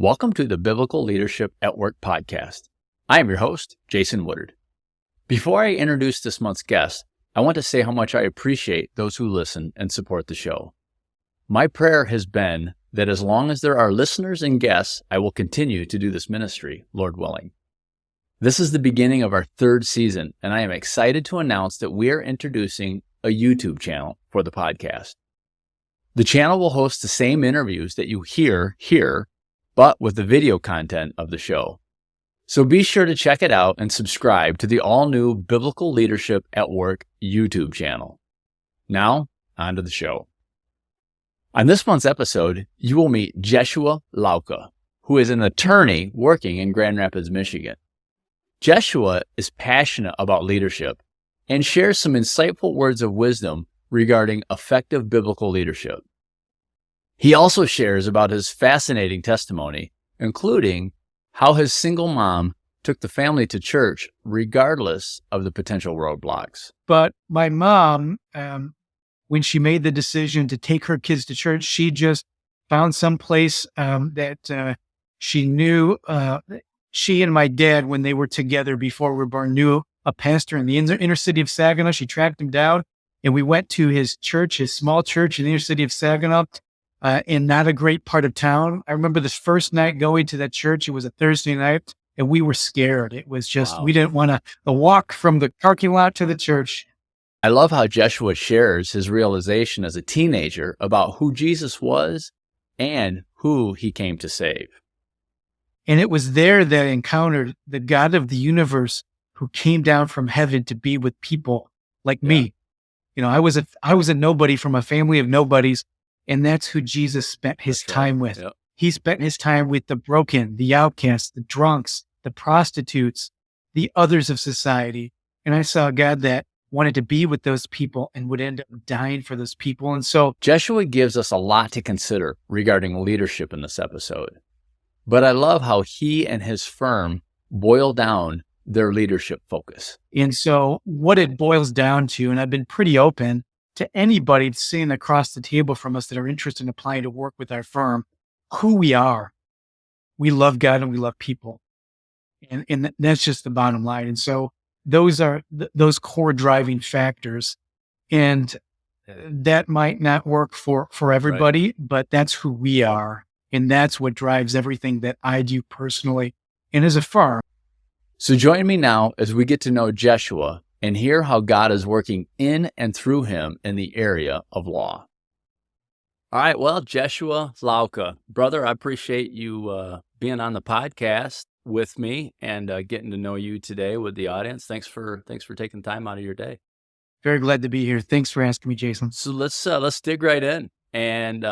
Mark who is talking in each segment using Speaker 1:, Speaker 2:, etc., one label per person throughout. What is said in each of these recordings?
Speaker 1: Welcome to the Biblical Leadership at Work podcast. I am your host, Jason Woodard. Before I introduce this month's guest, I want to say how much I appreciate those who listen and support the show. My prayer has been that as long as there are listeners and guests, I will continue to do this ministry, Lord willing. This is the beginning of our third season, and I am excited to announce that we are introducing a YouTube channel for the podcast. The channel will host the same interviews that you hear here, but with the video content of the show. So be sure to check it out and subscribe to the all-new Biblical Leadership at Work YouTube channel. Now, on to the show. On this month's episode, you will meet Jeshua Lauka, who is an attorney working in Grand Rapids, Michigan. Jeshua is passionate about leadership and shares some insightful words of wisdom regarding effective biblical leadership. He also shares about his fascinating testimony, including how his single mom took the family to church regardless of the potential roadblocks.
Speaker 2: But my mom, when she made the decision to take her kids to church, she just found some place that she knew. She and my dad, when they were together before we were born, knew a pastor in the inner city of Saginaw. She tracked him down, and we went to his church, his small church in the inner city of Saginaw. In not a great part of town. I remember this first night going to that church. It was a Thursday night, and we were scared. It was just, We didn't want to walk from the parking lot to the church.
Speaker 1: I love how Jeshua shares his realization as a teenager about who Jesus was and who he came to save.
Speaker 2: And it was there that I encountered the God of the universe who came down from heaven to be with people like me. You know, I was a nobody from a family of nobodies. And that's who Jesus spent his time with. Yep. He spent his time with the broken, the outcasts, the drunks, the prostitutes, the others of society. And I saw a God that wanted to be with those people and would end up dying for those people. And so
Speaker 1: Jeshua gives us a lot to consider regarding leadership in this episode. But I love how he and his firm boil down their leadership focus.
Speaker 2: And so what it boils down to, and I've been pretty open to anybody sitting across the table from us that are interested in applying to work with our firm, who we are. We love God and we love people. And that's just the bottom line. And so those are those core driving factors. And that might not work for everybody, right, but that's who we are. And that's what drives everything that I do personally and as a firm.
Speaker 1: So join me now as we get to know Jeshua and hear how God is working in and through him in the area of law. All right, well, Jeshua Lauka, brother, I appreciate you being on the podcast with me and getting to know you today with the audience. Thanks for taking time out of your day.
Speaker 2: Very glad to be here. Thanks for asking me, Jason.
Speaker 1: So let's dig right in and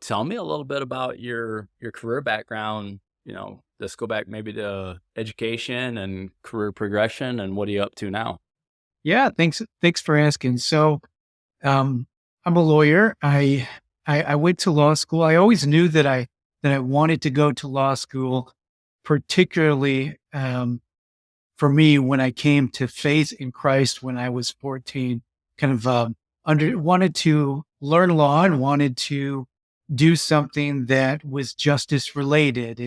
Speaker 1: tell me a little bit about your career background. You know, let's go back maybe to education and career progression, and what are you up to now?
Speaker 2: Yeah, thanks for asking. So, I'm a lawyer. I went to law school. I always knew that I wanted to go to law school, particularly for me when I came to faith in Christ when I was 14. Kind of wanted to learn law and wanted to do something that was justice related.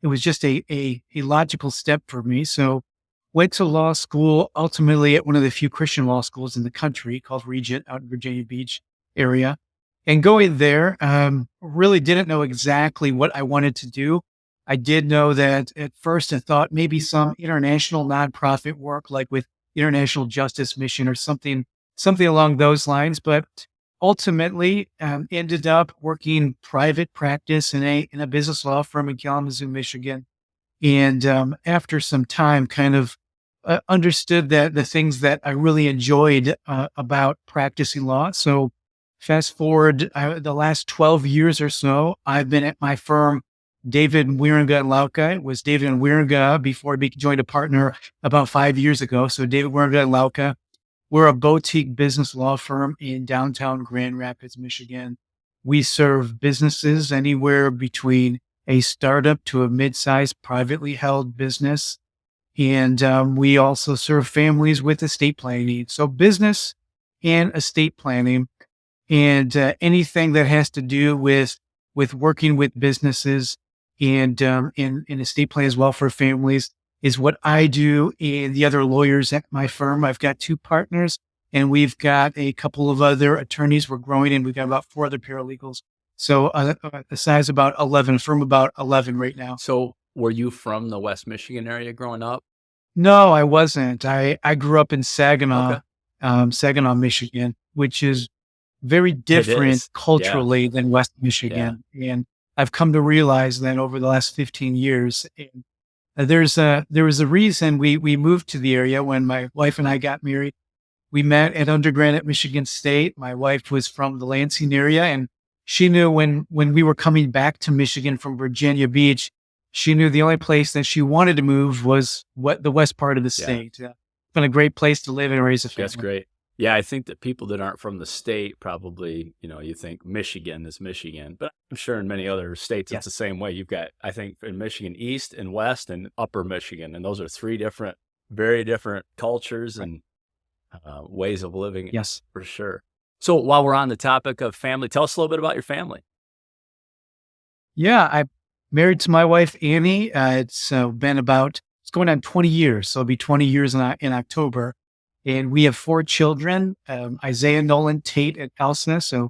Speaker 2: It was just a logical step for me. So went to law school, ultimately at one of the few Christian law schools in the country called Regent out in Virginia Beach area. And going there, really didn't know exactly what I wanted to do. I did know that at first I thought maybe some international nonprofit work like with International Justice Mission or something along those lines. But ultimately, ended up working private practice in a business law firm in Kalamazoo, Michigan. And after some time, kind of understood that the things that I really enjoyed about practicing law. So fast forward the last 12 years or so, I've been at my firm, David Wieringa Lauka. It was David and Wieringa before I joined a partner about 5 years ago. So David Wieringa Lauka. We're a boutique business law firm in downtown Grand Rapids, Michigan. We serve businesses anywhere between a startup to a mid-sized privately held business. And we also serve families with estate planning needs. So business and estate planning and anything that has to do with working with businesses and estate plan as well for families is what I do. And the other lawyers at my firm, I've got 2 partners and we've got a couple of other attorneys we're growing, and we've got about 4 other paralegals. So a size about 11, firm about 11 right now.
Speaker 1: So were you from the West Michigan area growing up?
Speaker 2: No, I wasn't. I grew up in Saginaw,
Speaker 1: Okay.
Speaker 2: Saginaw, Michigan, which is very
Speaker 1: It
Speaker 2: different
Speaker 1: is. Yeah.
Speaker 2: culturally than West
Speaker 1: Yeah.
Speaker 2: Michigan. And I've come to realize that over the last 15 years, and there was a reason we moved to the area when my wife and I got married. We met at undergrad at Michigan State. My wife was from the Lansing area, and she knew when we were coming back to Michigan from Virginia Beach, she knew the only place that she wanted to move was the west part of the
Speaker 1: Yeah.
Speaker 2: state. It's been a great place to live and raise a family.
Speaker 1: That's great. Yeah, I think that people that aren't from the state probably, you think Michigan is Michigan, but I'm sure in many other states it's
Speaker 2: Yes.
Speaker 1: the same way. You've got, I think, in Michigan, East and West and Upper Michigan, and those are 3 different, very different cultures
Speaker 2: Right.
Speaker 1: and ways of living.
Speaker 2: Yes.
Speaker 1: For sure. So while we're on the topic of family, tell us a little bit about your family.
Speaker 2: Yeah, I'm married to my wife, Annie. It's going on 20 years. So it'll be 20 years in October. And we have 4 children, Isaiah, Nolan, Tate, and Elsna. So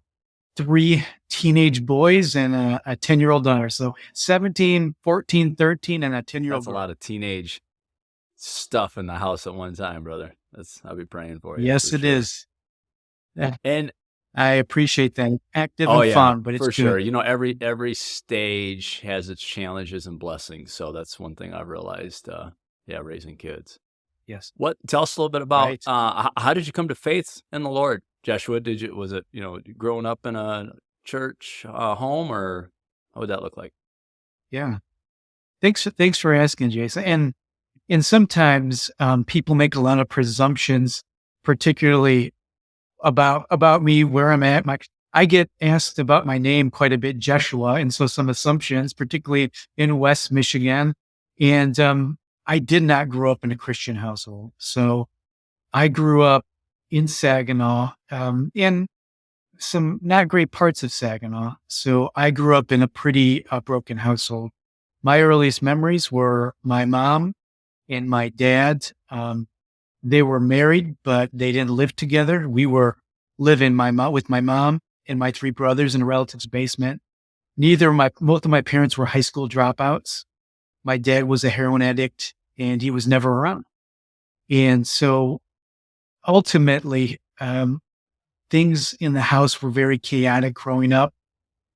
Speaker 2: 3 teenage boys and a 10-year-old daughter. So 17, 14, 13, and a 10-year-old
Speaker 1: That's a
Speaker 2: daughter.
Speaker 1: lot of teenage stuff in the house at one time, brother. I'll be praying for you.
Speaker 2: Yes,
Speaker 1: for
Speaker 2: it
Speaker 1: sure.
Speaker 2: is. Yeah,
Speaker 1: And
Speaker 2: I appreciate that. Active
Speaker 1: oh
Speaker 2: and
Speaker 1: yeah,
Speaker 2: fun, but it's
Speaker 1: for
Speaker 2: good.
Speaker 1: sure. Every stage has its challenges and blessings. So that's one thing I've realized. Raising kids.
Speaker 2: Yes.
Speaker 1: Tell us a little bit about
Speaker 2: Right.
Speaker 1: how did you come to faith in the Lord, Joshua? Was it growing up in a church home, or what would that look like?
Speaker 2: Yeah. Thanks for asking, Jason. And sometimes people make a lot of presumptions, particularly about me, where I'm at. I get asked about my name quite a bit, Jeshua, and so some assumptions, particularly in West Michigan. And I did not grow up in a Christian household, so I grew up in Saginaw, in some not great parts of Saginaw. So I grew up in a pretty broken household. My earliest memories were my mom and my dad. They were married, but they didn't live together. We were living with my mom and my 3 brothers in a relative's basement. Both of my parents were high school dropouts. My dad was a heroin addict and he was never around. And so ultimately, things in the house were very chaotic growing up.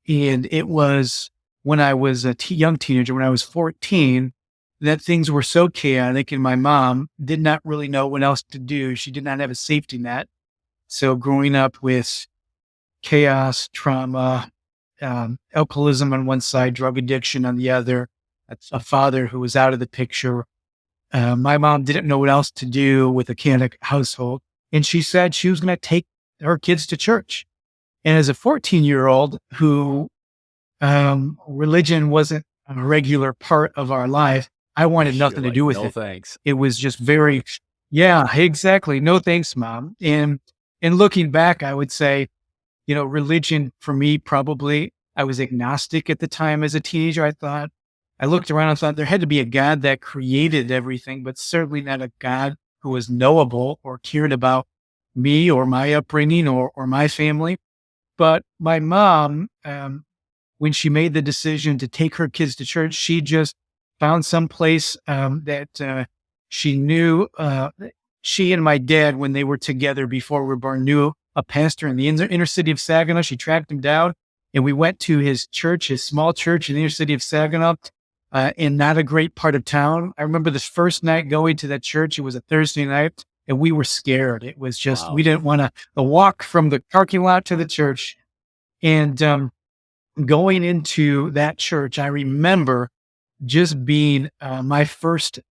Speaker 2: And it was when I was a young teenager, when I was 14, that things were so chaotic, and my mom did not really know what else to do. She did not have a safety net. So growing up with chaos, trauma, alcoholism on one side, drug addiction on the other, a father who was out of the picture. My mom didn't know what else to do with a chaotic household. And she said she was going to take her kids to church. And as a 14-year-old who religion wasn't a regular part of our life, I wanted nothing to do with
Speaker 1: no
Speaker 2: it.
Speaker 1: Thanks.
Speaker 2: It was just yeah, exactly. No thanks, Mom. And looking back, I would say, religion for me, probably I was agnostic at the time as a teenager. I looked around and thought there had to be a God that created everything, but certainly not a God who was knowable or cared about me or my upbringing or my family. But my mom, when she made the decision to take her kids to church, she just found some place that she knew. She and my dad, when they were together before we were born, knew a pastor in the inner city of Saginaw. She tracked him down, and we went to his church, his small church in the inner city of Saginaw, in not a great part of town. I remember this first night going to that church. It was a Thursday night, and we were scared. It was just, we didn't want to walk from the parking lot to the church. And going into that church, I remember just being my first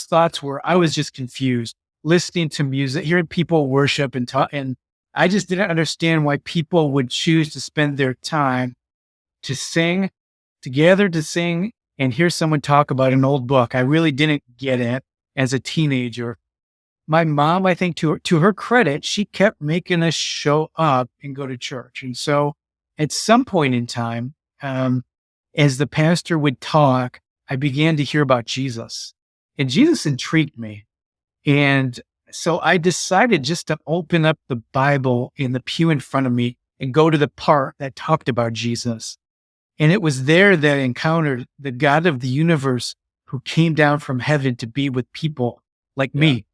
Speaker 2: thoughts were I was just confused, listening to music, hearing people worship and talk, and I just didn't understand why people would choose to spend their time to sing, together to sing, and hear someone talk about an old book. I really didn't get it as a teenager. My mom, I think to her credit, she kept making us show up and go to church. And so at some point in time, as the pastor would talk, I began to hear about Jesus, and Jesus intrigued me. And so I decided just to open up the Bible in the pew in front of me and go to the part that talked about Jesus. And it was there that I encountered the God of the universe who came down from heaven to be with people like me.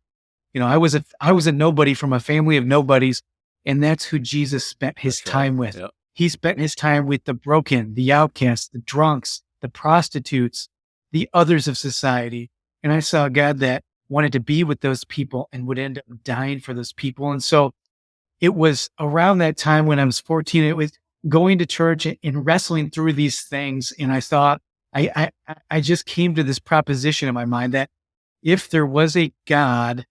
Speaker 2: I was a nobody from a family of nobodies, and that's who Jesus spent his time with.
Speaker 1: Yep.
Speaker 2: He spent his time with the broken, the outcasts, the drunks, the prostitutes, the others of society. And I saw a God that wanted to be with those people and would end up dying for those people. And so it was around that time when I was 14, it was going to church and wrestling through these things. And I thought, I just came to this proposition in my mind that if there was a God,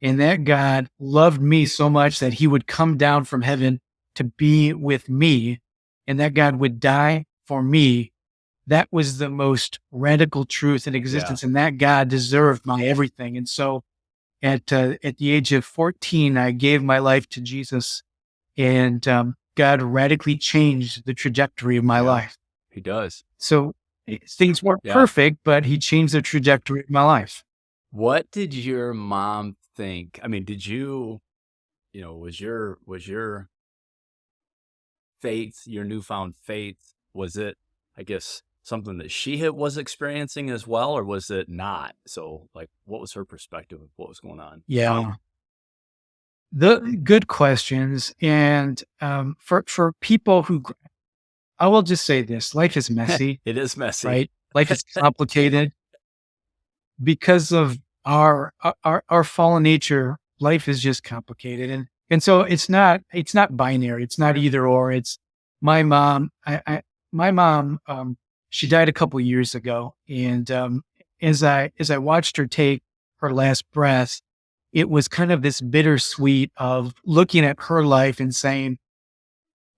Speaker 2: and that God loved me so much that he would come down from heaven to be with me, and that God would die for me, that was the most radical truth in existence. And that God deserved my everything. And so at the age of 14, I gave my life to Jesus, and God radically changed the trajectory of my life.
Speaker 1: He does.
Speaker 2: So things weren't perfect, but he changed the trajectory of my life.
Speaker 1: What did your mom think? I mean, did you, was your faith, your newfound faith, was it, I guess, something that she was experiencing as well, or was it not? So, like, what was her perspective of what was going on?
Speaker 2: Yeah. The good questions. And for people who, I will just say this, life is messy.
Speaker 1: It is messy.
Speaker 2: Right? Life is complicated. Because of our fallen nature, life is just complicated. And so it's not binary. It's not either or. It's my mom. My mom, she died a couple of years ago. And as I watched her take her last breath, it was kind of this bittersweet of looking at her life and saying,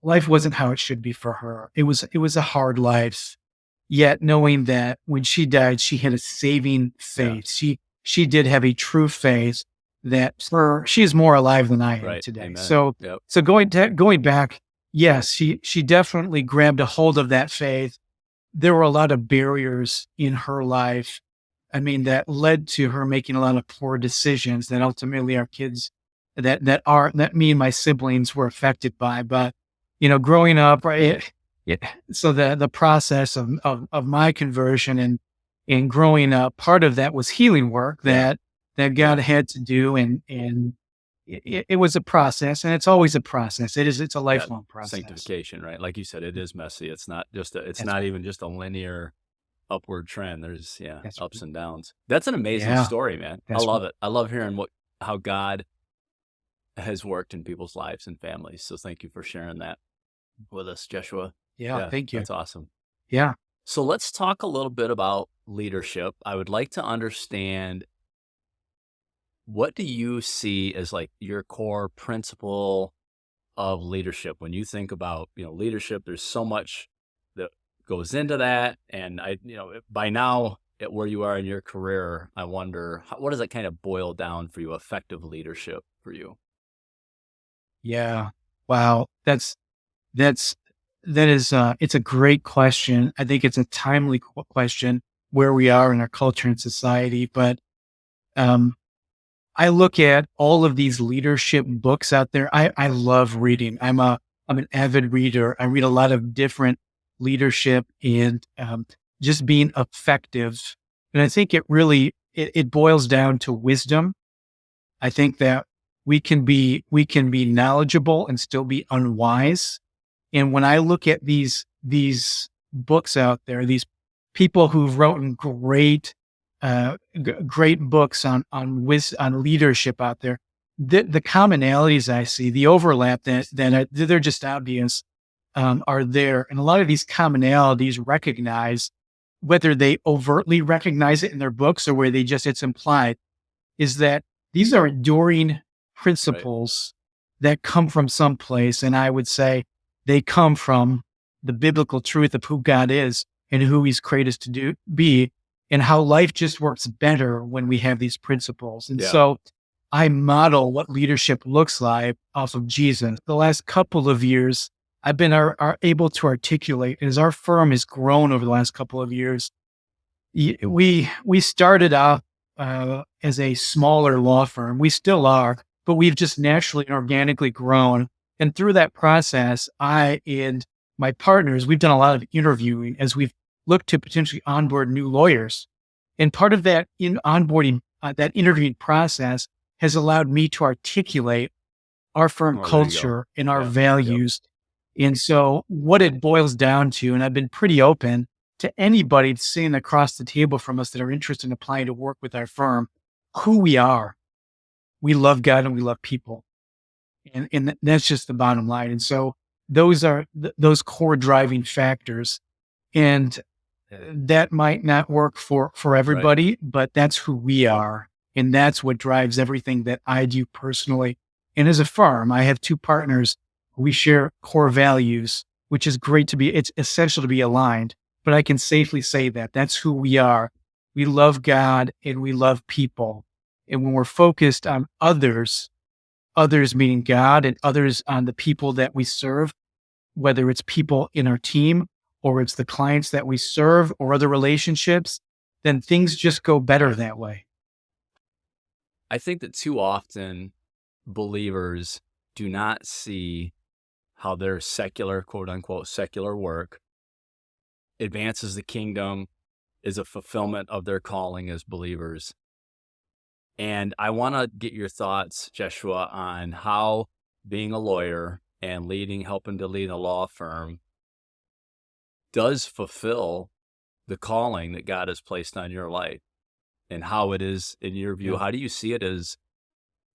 Speaker 2: life wasn't how it should be for her. It was a hard life. Yet knowing that when she died, she had a saving faith. Yeah. She did have a true faith that she is more alive than I am today. Amen. So going back, yes, she definitely grabbed a hold of that faith. There were a lot of barriers in her life. I mean, that led to her making a lot of poor decisions that ultimately our kids that me and my siblings were affected by. But growing up, right. So the process of my conversion and growing up, part of that was healing work that God had to do, and it was a process, and it's always a process. It's a lifelong process.
Speaker 1: Sanctification, right? Like you said, it is messy. It's not just even just a linear upward trend. There's ups and downs. That's an amazing story, man. I love it. I love hearing how God has worked in people's lives and families. So thank you for sharing that with us, Jeshua.
Speaker 2: Yeah, thank you.
Speaker 1: That's awesome.
Speaker 2: Yeah.
Speaker 1: So let's talk a little bit about leadership. I would like to understand, what do you see as like your core principle of leadership? When you think about, leadership, there's so much that goes into that. And by now at where you are in your career, I wonder, what does that kind of boil down for you, effective leadership for you?
Speaker 2: Yeah. Wow. That is, it's a great question. I think it's a timely question where we are in our culture and society. But I look at all of these leadership books out there. I love reading. I'm an avid reader. I read a lot of different leadership and just being effective. And I think it really it boils down to wisdom. I think that we can be knowledgeable and still be unwise. And when I look at these books out there, these people who've written great books on leadership out there, the commonalities I see, the overlap that they're just obvious, are there. And a lot of these commonalities recognize, whether they overtly recognize it in their books or where it's implied, is that these are enduring principles that come from someplace. And I would say they come from the biblical truth of who God is and who he's created us to be, and how life just works better when we have these principles. And so I model what leadership looks like off of Jesus. The last couple of years, I've been able to articulate as our firm has grown over the last couple of years. We started out as a smaller law firm. We still are, but we've just naturally and organically grown. And through that process, I and my partners, we've done a lot of interviewing as we've looked to potentially onboard new lawyers. And part of that in onboarding, that interviewing process has allowed me to articulate our firm culture and our values. And so what it boils down to, and I've been pretty open to anybody sitting across the table from us that are interested in applying to work with our firm, who we are. We love God and we love people. And that's just the bottom line. And so those are those core driving factors. And that might not work for everybody, but that's who we are. And that's what drives everything that I do personally. And as a firm, I have two partners. We share core values, which is great it's essential to be aligned, but I can safely say that that's who we are. We love God and we love people. And when we're focused on others meaning God and others on the people that we serve, whether it's people in our team or it's the clients that we serve or other relationships, then things just go better that way.
Speaker 1: I think that too often believers do not see how their secular, quote unquote, secular work advances the kingdom, is a fulfillment of their calling as believers. And I want to get your thoughts, Jeshua, on how being a lawyer and helping to lead a law firm does fulfill the calling that God has placed on your life, and how it is, in your view, how do you see it as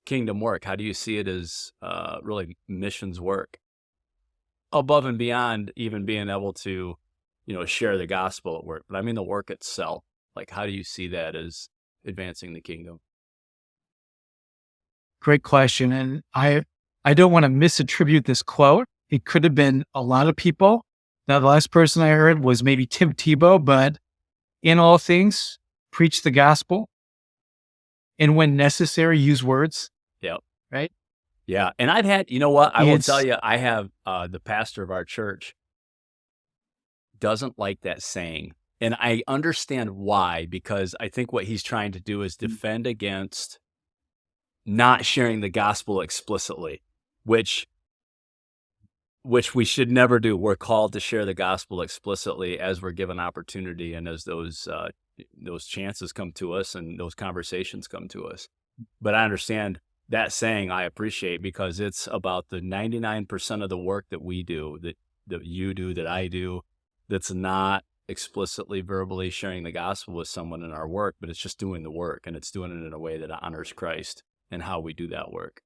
Speaker 1: kingdom work? How do you see it as really missions work? Above and beyond even being able to, share the gospel at work, but I mean the work itself. Like, how do you see that as advancing the kingdom?
Speaker 2: Great question. And I don't want to misattribute this quote. It could have been a lot of people. Now, the last person I heard was maybe Tim Tebow, but in all things, preach the gospel. And when necessary, use words.
Speaker 1: Yep.
Speaker 2: Right?
Speaker 1: Yeah. And I've had, I will tell you, I have the pastor of our church doesn't like that saying. And I understand why, because I think what he's trying to do is defend against not sharing the gospel explicitly, which we should never do. We're called to share the gospel explicitly as we're given opportunity and as those chances come to us and those conversations come to us. But I understand that saying, I appreciate, because it's about the 99% of the work that we do, that you do, that I do, that's not explicitly verbally sharing the gospel with someone in our work, but it's just doing the work, and it's doing it in a way that honors Christ and how we do that work.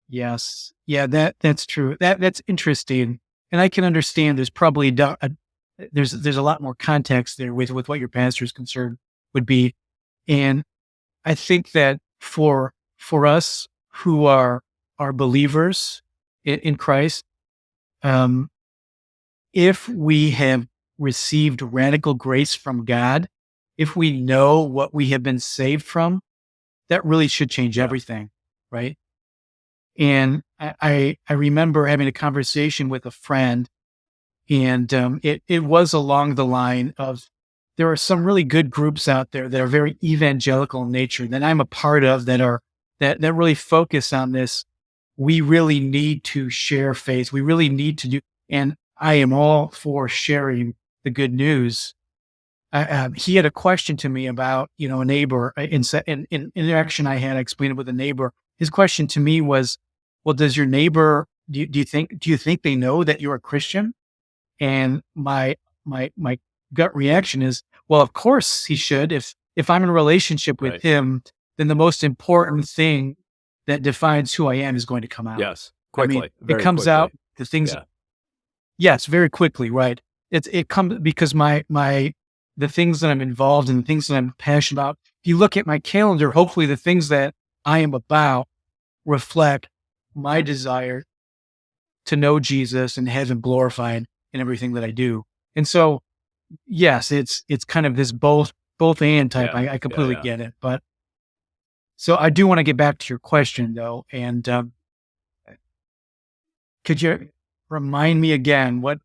Speaker 2: Yes. Yeah, that's true. That's interesting. And I can understand there's probably there's a lot more context there with what your pastor's concern would be. And I think that for us who are believers in Christ, if we have received radical grace from God, if we know what we have been saved from, that really should change everything, right? And I remember having a conversation with a friend, and it was along the line of, there are some really good groups out there that are very evangelical in nature that I'm a part of that really focus on this. We really need to share faith. We really need to do, and I am all for sharing the good news. He had a question to me about, a neighbor in interaction I had. I explained it with a neighbor. His question to me was, well, does your neighbor, do you think they know that you're a Christian? And my gut reaction is, well, of course he should. If I'm in a relationship with him, then the most important thing that defines who I am is going to come out.
Speaker 1: Yes. Quickly.
Speaker 2: It comes
Speaker 1: quickly.
Speaker 2: out, the things. Yeah. Yes, very quickly. Right. It comes because the things that I'm involved in, the things that I'm passionate about. If you look at my calendar, hopefully the things that I am about reflect my desire to know Jesus and have him glorified in everything that I do. And so, yes, it's kind of this both and type. I completely get it. But so I do want to get back to your question though, and kind Could you remind me again what,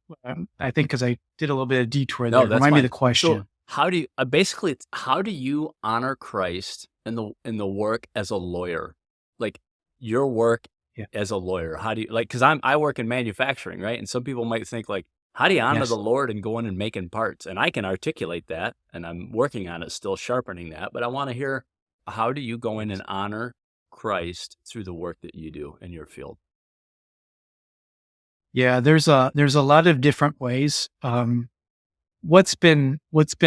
Speaker 2: I think because I did a little bit of detour
Speaker 1: No,
Speaker 2: there.
Speaker 1: that's
Speaker 2: Remind me
Speaker 1: fine.
Speaker 2: the question.
Speaker 1: So how do you basically it's how do you honor Christ in the work as a lawyer? Like your work
Speaker 2: Yeah.
Speaker 1: as a lawyer. How do you because I work in manufacturing, right? And some people might think like, how do you honor the
Speaker 2: Yes.
Speaker 1: Lord and go in and making parts? And I can articulate that, and I'm working on it, still sharpening that. But I want to hear, how do you go in and honor Christ through the work that you do in your field?
Speaker 2: Yeah, there's a lot of different ways. What's been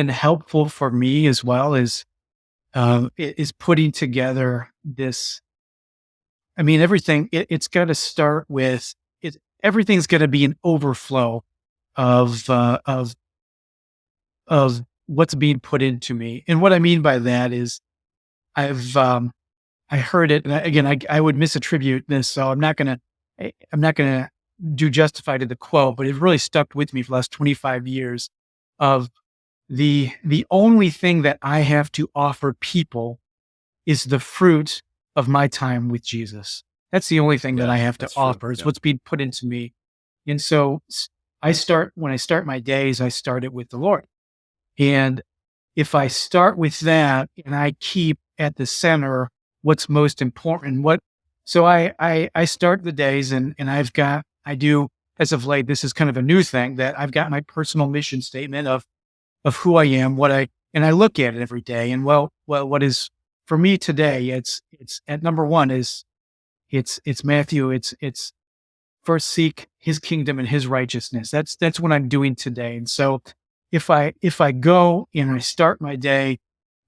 Speaker 2: helpful for me as well is putting together this. I mean, everything it's got to start with it. Everything's got to be an overflow of uh, of of what's being put into me. And what I mean by that is I've I heard it, and again, I would misattribute this, so I'm not gonna do justify to the quote, but it really stuck with me for the last 25 years. Of the only thing that I have to offer people is the fruit of my time with Jesus. That's the only thing that
Speaker 1: Yeah,
Speaker 2: I have to
Speaker 1: that's true.
Speaker 2: offer. It's
Speaker 1: Yeah.
Speaker 2: what's being put into me, and so when I start my days, I start it with the Lord, and if I start with that and I keep at the center what's most important, I start the days and I do as of late, this is kind of a new thing that I've got my personal mission statement of who I am, and I look at it every day. And what is for me today, it's at number one is it's Matthew. It's first seek his kingdom and his righteousness. That's what I'm doing today. And so if I go and I start my day,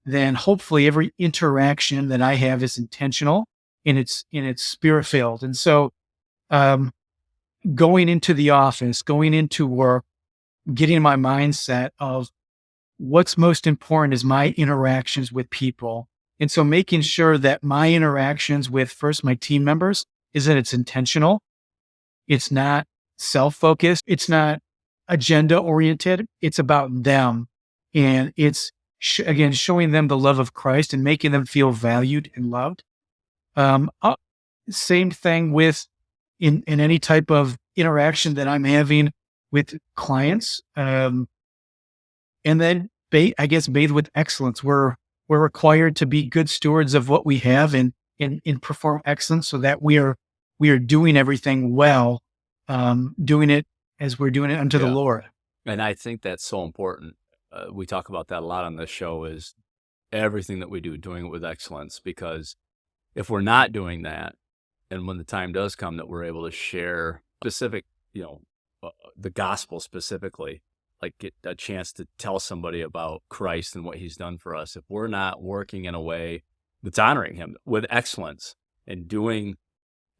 Speaker 2: then hopefully every interaction that I have is intentional and it's spirit filled. And so um, going into the office, going into work, getting my mindset of what's most important is my interactions with people. And so making sure that my interactions with first my team members is that it's intentional. It's not self-focused. It's not agenda oriented. It's about them. And it's again, showing them the love of Christ and making them feel valued and loved. Um, uh, Same thing with in any type of interaction that I'm having with clients. And then I guess bathe with excellence. We're required to be good stewards of what we have and perform excellence so that we are doing everything well, doing it as we're doing it unto the
Speaker 1: Yeah.
Speaker 2: Lord.
Speaker 1: And I think that's so important. We talk about that a lot on this show is everything that we do, doing it with excellence, because if we're not doing that, and when the time does come that we're able to share specific, the gospel specifically, like get a chance to tell somebody about Christ and what he's done for us, if we're not working in a way that's honoring him with excellence and doing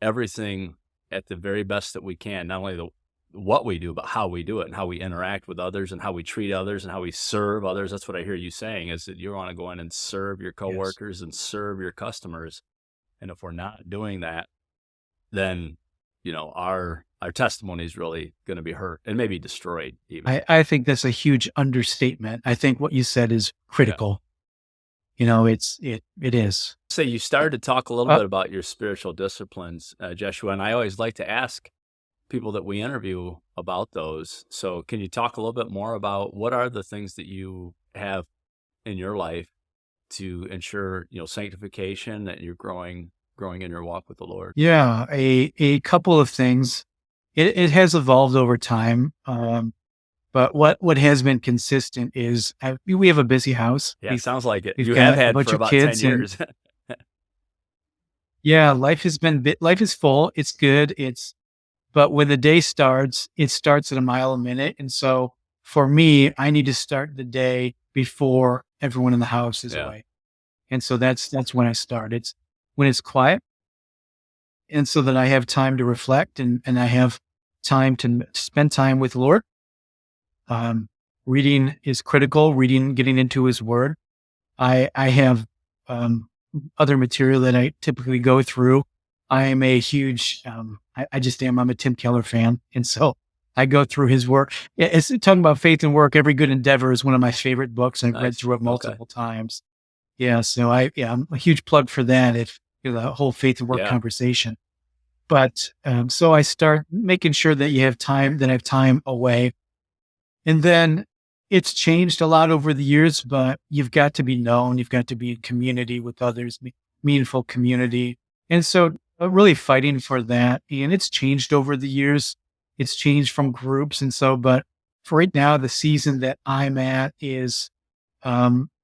Speaker 1: everything at the very best that we can, not only what we do, but how we do it and how we interact with others and how we treat others and how we serve others. That's what I hear you saying, is that you want to go in and serve your coworkers and serve your customers. And if we're not doing that, then, our testimony is really going to be hurt and maybe destroyed even.
Speaker 2: I think that's a huge understatement. I think what you said is critical.
Speaker 1: Yeah.
Speaker 2: It is.
Speaker 1: So you started to talk a little bit about your spiritual disciplines, Jeshua, and I always like to ask people that we interview about those. So can you talk a little bit more about what are the things that you have in your life to ensure, sanctification, that you're growing in your walk with the Lord?
Speaker 2: Yeah, a couple of things. It has evolved over time. But what has been consistent is we have a busy house.
Speaker 1: Yeah, sounds like it.
Speaker 2: We've
Speaker 1: You
Speaker 2: got
Speaker 1: have
Speaker 2: a
Speaker 1: had
Speaker 2: bunch
Speaker 1: for
Speaker 2: of
Speaker 1: about 10
Speaker 2: kids, and
Speaker 1: years.
Speaker 2: yeah, life is full. It's good. But when the day starts, it starts at a mile a minute. And so for me, I need to start the day before everyone in the house is
Speaker 1: Yeah.
Speaker 2: away. And so that's when I start. It's when it's quiet. And so that I have time to reflect and I have time to spend time with the Lord. Reading is critical, getting into his word. I have, other material that I typically go through. I am a huge, I just am. I'm a Tim Keller fan. And so I go through his work. It's talking about faith and work. Every Good Endeavor is one of my favorite books. I've read
Speaker 1: Nice.
Speaker 2: through it
Speaker 1: Okay.
Speaker 2: multiple times. Yeah. So I'm a huge plug for that. If the whole faith and work
Speaker 1: Yeah.
Speaker 2: conversation. But so I start making sure that you have time, that I have time away. And then it's changed a lot over the years, but you've got to be known. You've got to be in community with others, meaningful community. And so really fighting for that. And it's changed over the years. It's changed from groups. And so, but for right now, the season that I'm at is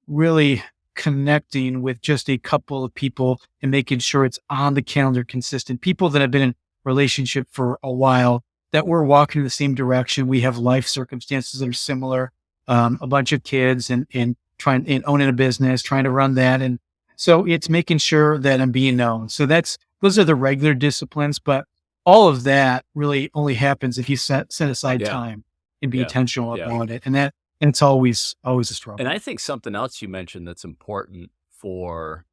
Speaker 2: really connecting with just a couple of people and making sure it's on the calendar consistent. People that have been in relationship for a while, that we're walking in the same direction. We have life circumstances that are similar, a bunch of kids and trying and owning a business, trying to run that. And so it's making sure that I'm being known. So those are the regular disciplines, but all of that really only happens if you set aside
Speaker 1: Yeah.
Speaker 2: time and be
Speaker 1: Yeah.
Speaker 2: intentional
Speaker 1: Yeah.
Speaker 2: about it. And it's always a struggle.
Speaker 1: And I think something else you mentioned that's important for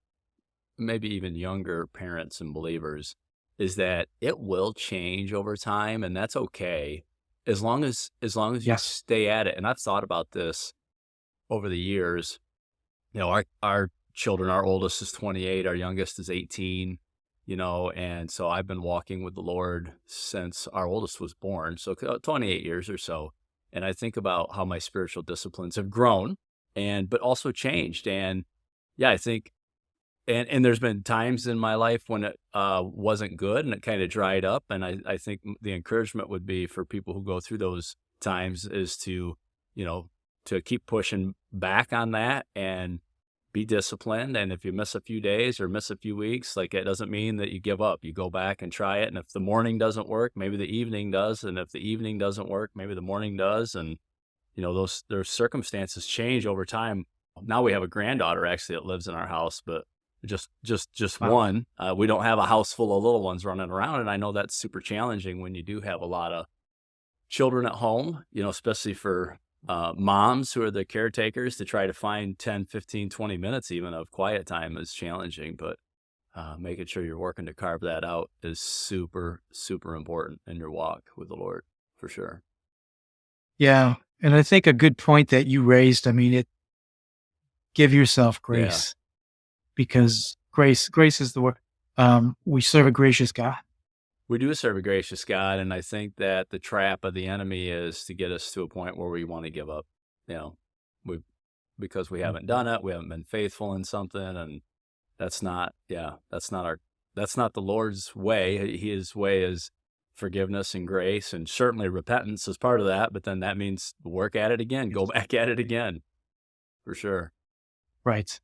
Speaker 1: maybe even younger parents and believers is that it will change over time, and that's okay as long as you
Speaker 2: Yes.
Speaker 1: stay at it. And I've thought about this over the years. Our children, our oldest is 28, our youngest is 18, and so I've been walking with the Lord since our oldest was born, so 28 years or so. And I think about how my spiritual disciplines have grown but also changed. And yeah, I think and there's been times in my life when it wasn't good and it kind of dried up. And I think the encouragement would be for people who go through those times is to, to keep pushing back on that and be disciplined. And if you miss a few days or miss a few weeks, like it doesn't mean that you give up. You go back and try it. And if the morning doesn't work, maybe the evening does. And if the evening doesn't work, maybe the morning does. And, those circumstances change over time. Now we have a granddaughter actually that lives in our house, but just
Speaker 2: Wow.
Speaker 1: one. We don't have a house full of little ones running around. And I know that's super challenging when you do have a lot of children at home, especially for moms who are the caretakers, to try to find 10, 15, 20 minutes even of quiet time is challenging. But making sure you're working to carve that out is super, super important in your walk with the Lord, for sure.
Speaker 2: Yeah. And I think a good point that you raised, I mean, give yourself grace because grace is the word. We serve a gracious God.
Speaker 1: We do serve a gracious God, and I think that the trap of the enemy is to get us to a point where we want to give up, because we haven't done it, we haven't been faithful in something, and that's not the Lord's way. His way is forgiveness and grace, and certainly repentance is part of that, but then that means work at it again, go back at it again, for sure.
Speaker 2: Right.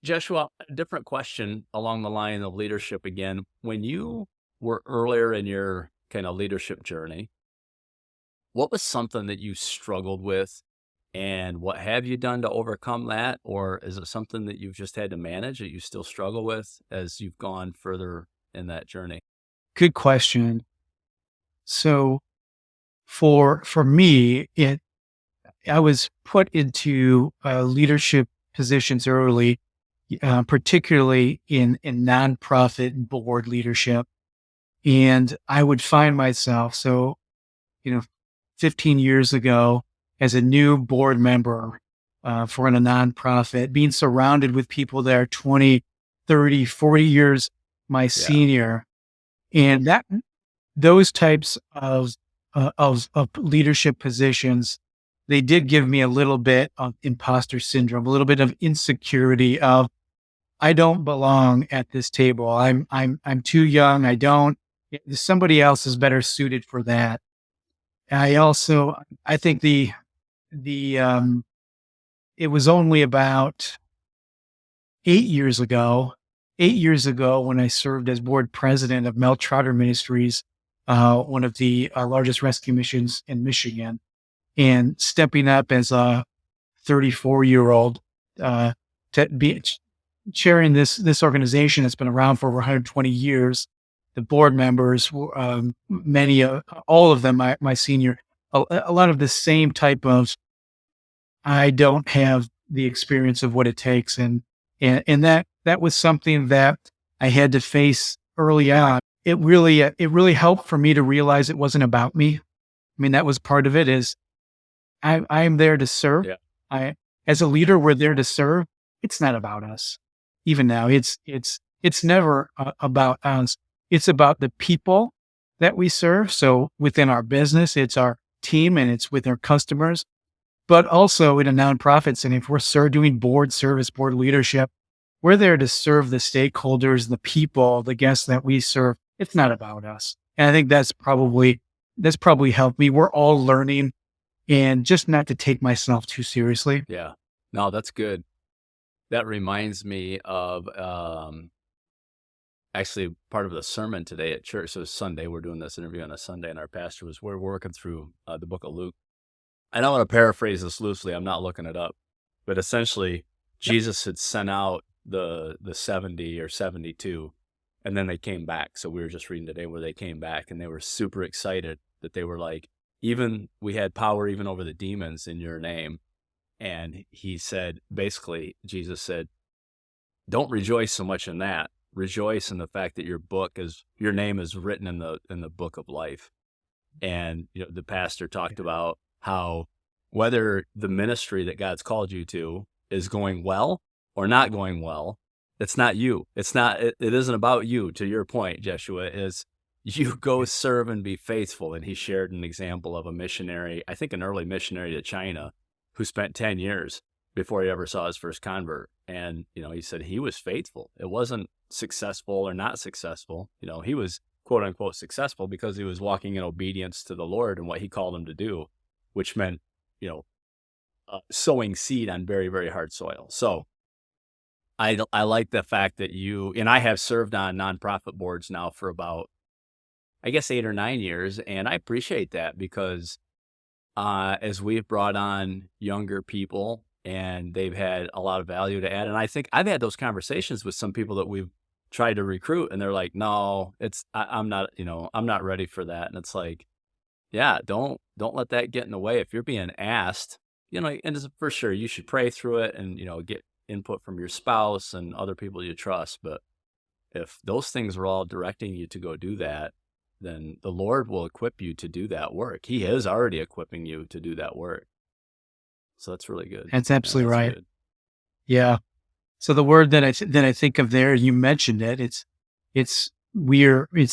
Speaker 1: Jeshua, a different question along the line of leadership again. When you were earlier in your kind of leadership journey, what was something that you struggled with, and what have you done to overcome that? Or is it something that you've just had to manage that you still struggle with as you've gone further in that journey?
Speaker 2: Good question. So for me, I was put into leadership positions early, particularly in nonprofit board leadership. And I would find myself, 15 years ago, as a new board member for a nonprofit, being surrounded with people that are 20, 30, 40 years my senior. And those types of leadership positions, they did give me a little bit of imposter syndrome, a little bit of insecurity of, I don't belong at this table. I'm too young. Somebody else is better suited for that. I think it was only about 8 years ago when I served as board president of Mel Trotter Ministries, one of the largest rescue missions in Michigan, and stepping up as a 34-year-old to be chairing this organization that's been around for over 120 years. The board members, all of them, my senior, a lot of the same type of, I don't have the experience of what it takes. And that was something that I had to face early on. It really helped for me to realize it wasn't about me. I mean, that was part of it is I'm there to serve.
Speaker 1: Yeah.
Speaker 2: As a leader, we're there to serve. It's not about us. Even now, it's never about us. it's about the people that we serve. So within our business, it's our team and it's with our customers, but also in a nonprofit setting, if we're doing board service, board leadership, we're there to serve the stakeholders, the people, the guests that we serve. It's not about us. And I think that's probably helped me. We're all learning, and just not to take myself too seriously.
Speaker 1: Yeah. No, that's good. That reminds me of actually part of the sermon today at church. So it's Sunday. We're doing this interview on a Sunday, and our pastor we're working through the book of Luke. I don't want to paraphrase this loosely. I'm not looking it up. But essentially, Jesus had sent out the 70 or 72, and then they came back. So we were just reading today where they came back, and they were super excited that they were like, even we had power even over the demons in your name. And he said, basically, Jesus said, don't rejoice so much in that. Rejoice in the fact that your name is written in the book of life. And the pastor talked about how whether the ministry that God's called you to is going well or not going well, it's not you. It isn't about you. To your point, Jeshua, is you go serve and be faithful. And he shared an example of a missionary, I think an early missionary to China, who spent 10 years before he ever saw his first convert. And, he said he was faithful. It wasn't successful or not successful. He was quote unquote successful because he was walking in obedience to the Lord and what he called him to do, which meant, sowing seed on very, very hard soil. So I like the fact that and I have served on nonprofit boards now for about, I guess, 8 or 9 years. And I appreciate that because as we've brought on younger people and they've had a lot of value to add. And I think I've had those conversations with some people that we've tried to recruit, and they're like, no, I'm not, I'm not ready for that. And it's like, yeah, don't let that get in the way. If you're being asked, and for sure you should pray through it and, get input from your spouse and other people you trust. But if those things are all directing you to go do that, then the Lord will equip you to do that work. He is already equipping you to do that work. So that's really good.
Speaker 2: That's absolutely right.
Speaker 1: Good.
Speaker 2: Yeah. So the word that I think of there, you mentioned it. It's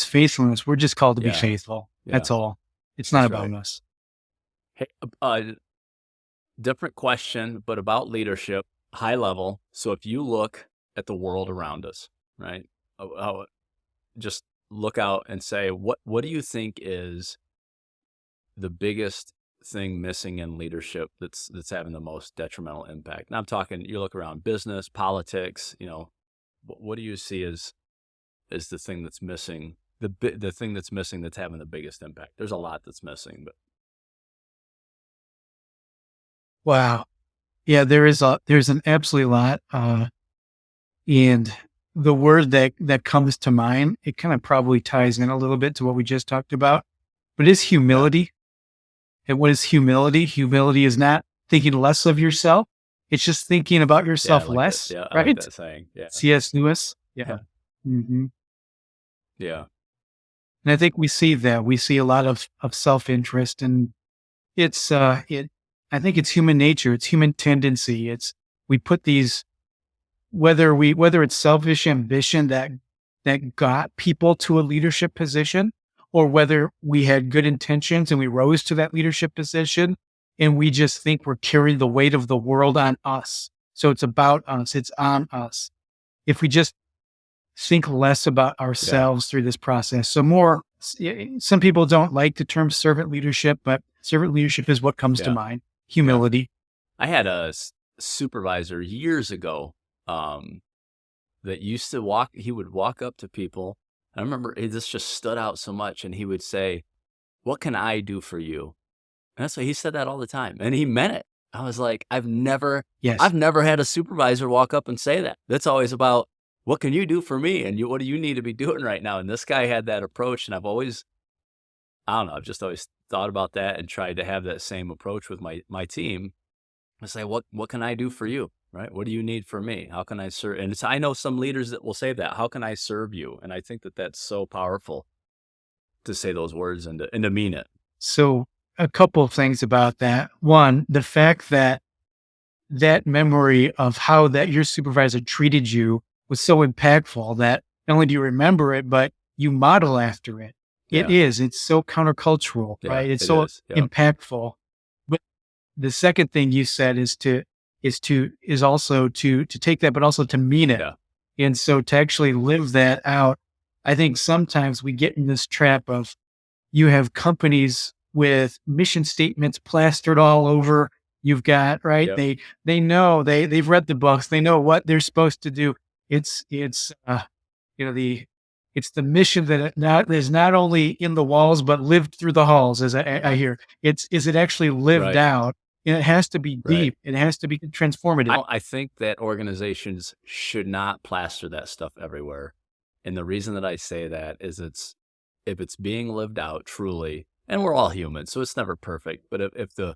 Speaker 2: faithfulness. We're just called to be faithful. Yeah. That's all. It's not about us.
Speaker 1: Hey, different question, but about leadership, high level. So if you look at the world around us, right? Just look out and say, what do you think is the biggest thing missing in leadership that's having the most detrimental impact? And I'm talking, you look around business, politics, what do you see as the thing that's missing, the thing that's missing that's having the biggest impact? There's a lot that's missing, but.
Speaker 2: Wow. Yeah, there's an absolute lot. And the word that comes to mind, it kind of probably ties in a little bit to what we just talked about, but it's humility. Yeah. And what is humility? Humility is not thinking less of yourself. It's just thinking about yourself less.
Speaker 1: Yeah,
Speaker 2: right?
Speaker 1: I like that saying. Yeah.
Speaker 2: C.S. Lewis. Yeah. Mm-hmm.
Speaker 1: Yeah.
Speaker 2: And I think we see that. We see a lot of self-interest, and it's I think it's human nature. It's human tendency. We put these, whether it's selfish ambition that got people to a leadership position, or whether we had good intentions and we rose to that leadership position and we just think we're carrying the weight of the world on us. So it's about us. It's on us. If we just think less about ourselves through this process. So some people don't like the term servant leadership, but servant leadership is what comes to mind. Humility.
Speaker 1: I had a supervisor years ago that used to he would walk up to people. I remember this just stood out so much, and he would say, "What can I do for you?" And that's why he said that all the time, and he meant it. I was like, I've never had a supervisor walk up and say that. That's always about, what can you do for me, and what do you need to be doing right now? And this guy had that approach, and I've just always thought about that and tried to have that same approach with my team. I say, what can I do for you? Right? What do you need from me? How can I serve? And I know some leaders that will say that. How can I serve you? And I think that that's so powerful to say those words and to mean it.
Speaker 2: So a couple of things about that. One, the fact that memory of how that your supervisor treated you was so impactful that not only do you remember it, but you model after it.
Speaker 1: Yeah.
Speaker 2: It's so countercultural,
Speaker 1: Yeah,
Speaker 2: right? It's
Speaker 1: it
Speaker 2: so
Speaker 1: is. Yep.
Speaker 2: impactful. But the second thing you said is also to take that, but also to mean it.
Speaker 1: Yeah.
Speaker 2: And so to actually live that out, I think sometimes we get in this trap of you have companies with mission statements plastered all over. You've got, right.
Speaker 1: Yep.
Speaker 2: They know they've read the books. They know what they're supposed to do. It's, you know, it's the mission that is not only in the walls, but lived through the halls, as I hear. Is it actually lived
Speaker 1: Right.
Speaker 2: out? And it has to be
Speaker 1: Right.
Speaker 2: deep. It has to be transformative.
Speaker 1: I think that organizations should not plaster that stuff everywhere. And the reason that I say that is if it's being lived out truly, and we're all human, so it's never perfect, but if the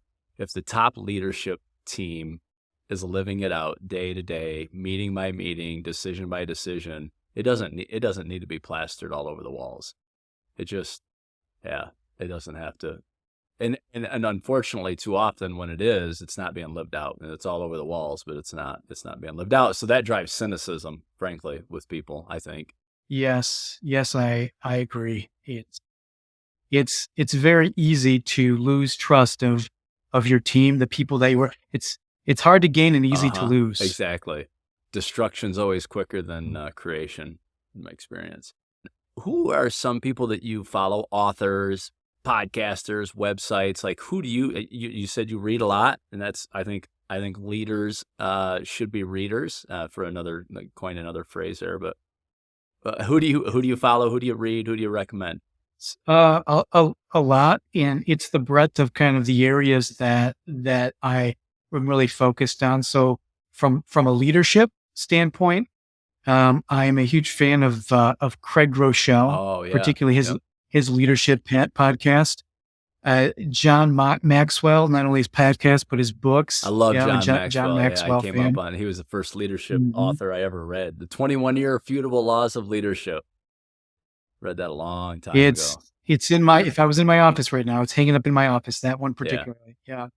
Speaker 1: top leadership team is living it out day to day, meeting by meeting, decision by decision, it doesn't need to be plastered all over the walls. It just, yeah, it doesn't have to. And unfortunately, too often when it is, it's not being lived out, and it's all over the walls, but it's not being lived out. So that drives cynicism, frankly, with people, I think.
Speaker 2: Yes, I agree. It's very easy to lose trust of your team, the people that you were. It's hard to gain and easy to lose.
Speaker 1: Exactly. Destruction's always quicker than creation, in my experience. Who are some people that you follow? Authors, podcasters, websites? Like, who do you said you read a lot, and that's I think leaders should be readers, for another, like, coin another phrase there. But who do you follow? Who do you read? Who do you recommend?
Speaker 2: A lot, and it's the breadth of kind of the areas that I am really focused on. So from a leadership standpoint, I am a huge fan of Craig Rochelle,
Speaker 1: Oh yeah,
Speaker 2: particularly
Speaker 1: Yep.
Speaker 2: his leadership podcast. John Maxwell, not only his podcast but his books.
Speaker 1: I love
Speaker 2: I'm a
Speaker 1: John Maxwell.
Speaker 2: John
Speaker 1: Yeah,
Speaker 2: Maxwell
Speaker 1: I came
Speaker 2: fan.
Speaker 1: up on. He was the first leadership
Speaker 2: Mhm.
Speaker 1: author I ever read. The 21-year Irrefutable Laws of Leadership. Read that a long time ago.
Speaker 2: It's in my, if I was in my office right now, it's hanging up in my office, that one particularly. Yeah.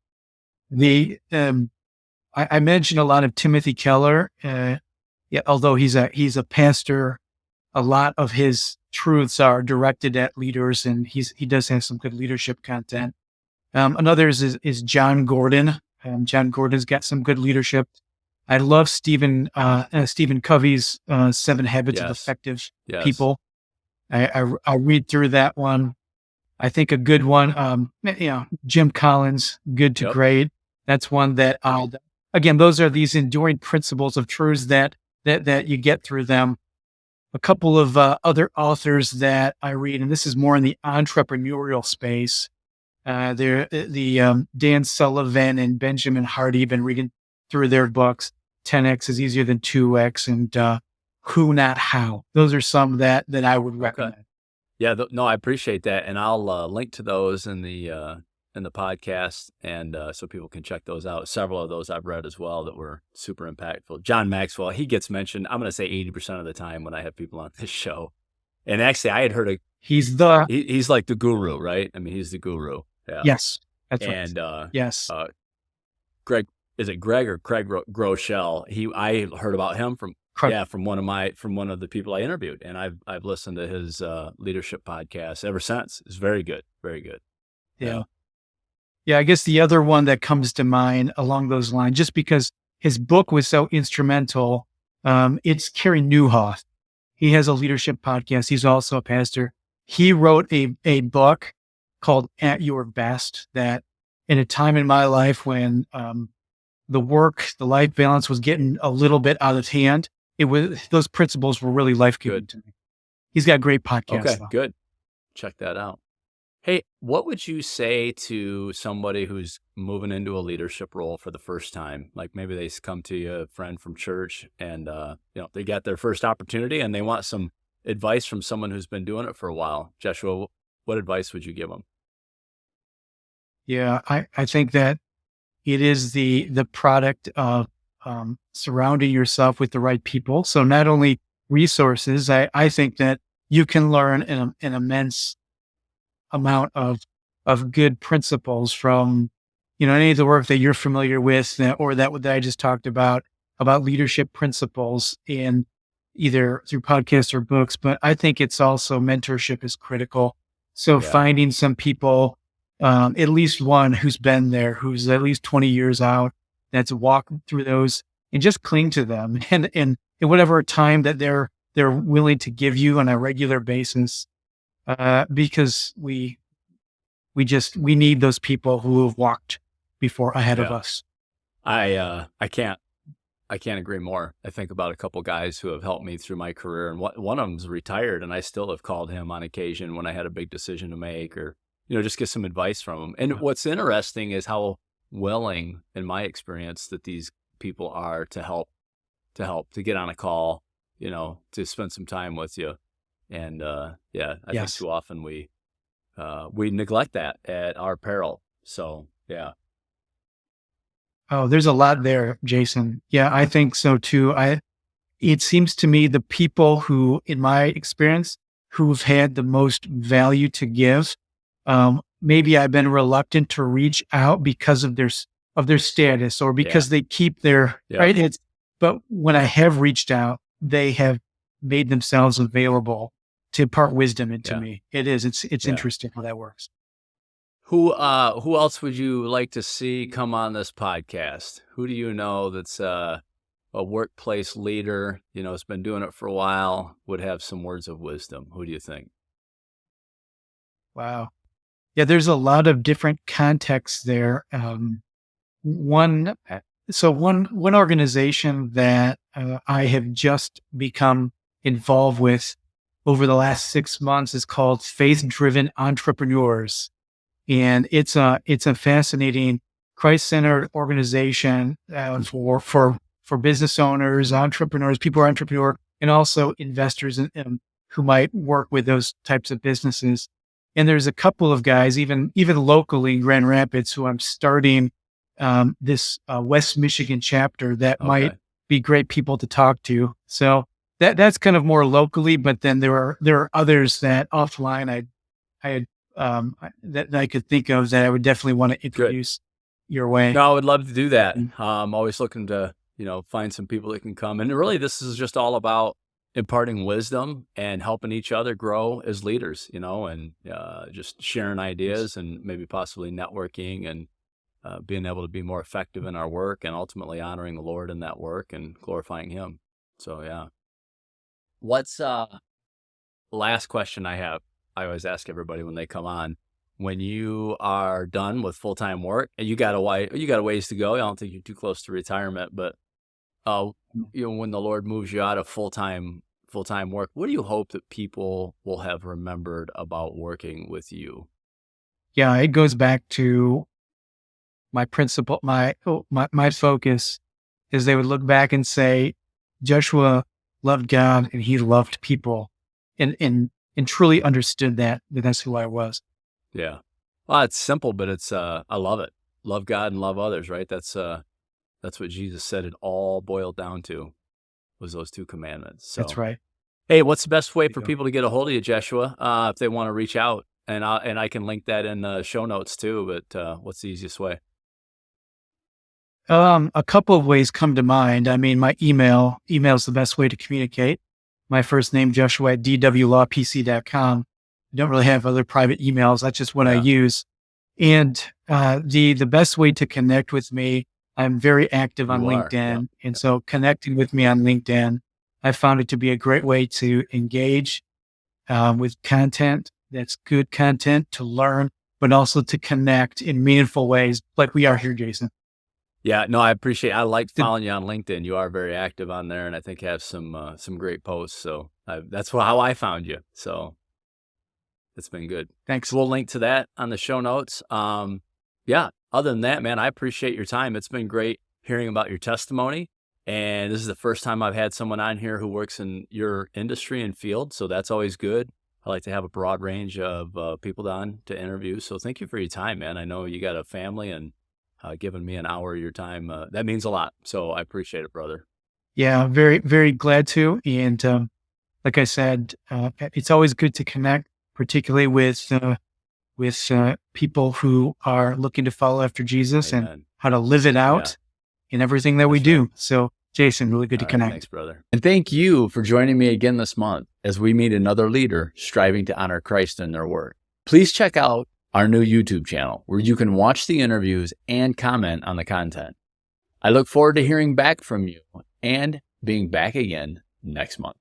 Speaker 2: The, I mentioned a lot of Timothy Keller. Yeah, although he's a pastor, a lot of his truths are directed at leaders, and he does have some good leadership content. Another is John Gordon. John Gordon's got some good leadership. I love Stephen Covey's 7 Habits of
Speaker 1: Yes.
Speaker 2: Effective
Speaker 1: Yes.
Speaker 2: People. I'll read through that one. I think a good one, Jim Collins, Good to
Speaker 1: Yep.
Speaker 2: Great. That's one that again, those are these enduring principles of truths that you get through them. A couple of other authors that I read, and this is more in the entrepreneurial space. They're Dan Sullivan and Benjamin Hardy. Been reading through their books. 10x is easier than 2x, and Who Not How. Those are some that I would recommend.
Speaker 1: Yeah, no, I appreciate that, and I'll link to those in the podcast, and so people can check those out. Several of those I've read as well that were super impactful. John Maxwell, he gets mentioned, I'm going to say 80% of the time when I have people on this show. And actually, I had heard
Speaker 2: he's
Speaker 1: like the guru, right? I mean, he's the guru. Yeah.
Speaker 2: Yes, that's right.
Speaker 1: And
Speaker 2: Yes,
Speaker 1: Greg, is it Greg or Craig Groeschel? I heard about him from one of the people I interviewed, and I've listened to his leadership podcast ever since. It's very good, very good.
Speaker 2: Yeah. I guess the other one that comes to mind along those lines, just because his book was so instrumental, it's Carey Nieuwhof. He has a leadership podcast. He's also a pastor. He wrote a book called At Your Best, that in a time in my life when the life balance was getting a little bit out of hand, those principles were really life-giving to me. He's got great podcasts.
Speaker 1: Okay, good. Check that out. Hey, what would you say to somebody who's moving into a leadership role for the first time? Like maybe they come to you, a friend from church, and they got their first opportunity and they want some advice from someone who's been doing it for a while. Jeshua, what advice would you give them?
Speaker 2: Yeah, I think that it is the product of surrounding yourself with the right people. So not only resources, I think that you can learn an immense amount of good principles from, any of the work that you're familiar with, or that I just talked about leadership principles. And either through podcasts or books, but I think it's also mentorship is critical. So finding some people, at least one who's been there, who's at least 20 years out, that's walked through those, and just cling to them and in whatever time that they're willing to give you on a regular basis, because we need those people who have walked before ahead of us.
Speaker 1: I can't agree more. I think about a couple guys who have helped me through my career, and one of them's retired, and I still have called him on occasion when I had a big decision to make, or just get some advice from him. And what's interesting is how willing, in my experience, that these people are to help, to get on a call, to spend some time with you. And I think too often we neglect that at our peril. So yeah.
Speaker 2: Oh, there's a lot there, Jason. Yeah, I think so too. It seems to me the people who, in my experience, who've had the most value to give, maybe I've been reluctant to reach out because of their status, or because they keep their right. But when I have reached out, they have made themselves available to impart wisdom into me. It's interesting how that works.
Speaker 1: Who else would you like to see come on this podcast? Who do you know that's a workplace leader, has been doing it for a while, would have some words of wisdom? Who do you think?
Speaker 2: Wow. Yeah, there's a lot of different contexts there. One organization that I have just become involved with over the last 6 months is called Faith-Driven Entrepreneurs. And it's a fascinating Christ-centered organization for business owners, entrepreneurs, people who are entrepreneur, and also investors who might work with those types of businesses. And there's a couple of guys, even locally in Grand Rapids, who I'm starting this West Michigan chapter that might be great people to talk to. So that's kind of more locally, but then there are others that offline that I could think of that I would definitely want to introduce your way.
Speaker 1: No, I would love to do that. I'm always looking to, find some people that can come. And really, this is just all about imparting wisdom and helping each other grow as leaders, and just sharing ideas and maybe possibly networking and being able to be more effective in our work and ultimately honoring the Lord in that work and glorifying Him. So, yeah. What's the last question I have? I always ask everybody when they come on, when you are done with full-time work, and you got a ways to go. I don't think you're too close to retirement, but when the Lord moves you out of full-time work, what do you hope that people will have remembered about working with you?
Speaker 2: Yeah, it goes back to my principle. My focus is they would look back and say, Joshua loved God and he loved people, and truly understood that's who I was.
Speaker 1: Yeah. Well, it's simple, but it's, I love it. Love God and love others, right? That's what Jesus said it all boiled down to, was those two commandments. So,
Speaker 2: that's right.
Speaker 1: Hey, what's the best way for people to get a hold of you, Jeshua, if they want to reach out? And I can link that in the show notes too, but what's the easiest way?
Speaker 2: A couple of ways come to mind. I mean, my email is the best way to communicate. My first name, Joshua, at dwlawpc.com. I don't really have other private emails. That's just what I use. And the best way to connect with me, I'm very active on LinkedIn. And so connecting with me on LinkedIn, I found it to be a great way to engage with content that's good content, to learn, but also to connect in meaningful ways like we are here, Jason.
Speaker 1: Yeah, no, I like following you on LinkedIn. You are very active on there, and I think have some great posts. So that's how I found you. So it's been good.
Speaker 2: Thanks.
Speaker 1: We'll link to that on the show notes. Yeah, other than that, man, I appreciate your time. It's been great hearing about your testimony. And this is the first time I've had someone on here who works in your industry and field. So that's always good. I like to have a broad range of people on to interview. So thank you for your time, man. I know you got a family, and giving me an hour of your time, that means a lot. So I appreciate it, brother.
Speaker 2: Yeah, very, very glad to. And like I said, it's always good to connect, particularly with people who are looking to follow after Jesus. Amen. And how to live it out in everything that we do. So Jason, really good to connect.
Speaker 1: Thanks, brother. And thank you for joining me again this month as we meet another leader striving to honor Christ in their work. Please check out our new YouTube channel where you can watch the interviews and comment on the content. I look forward to hearing back from you and being back again next month.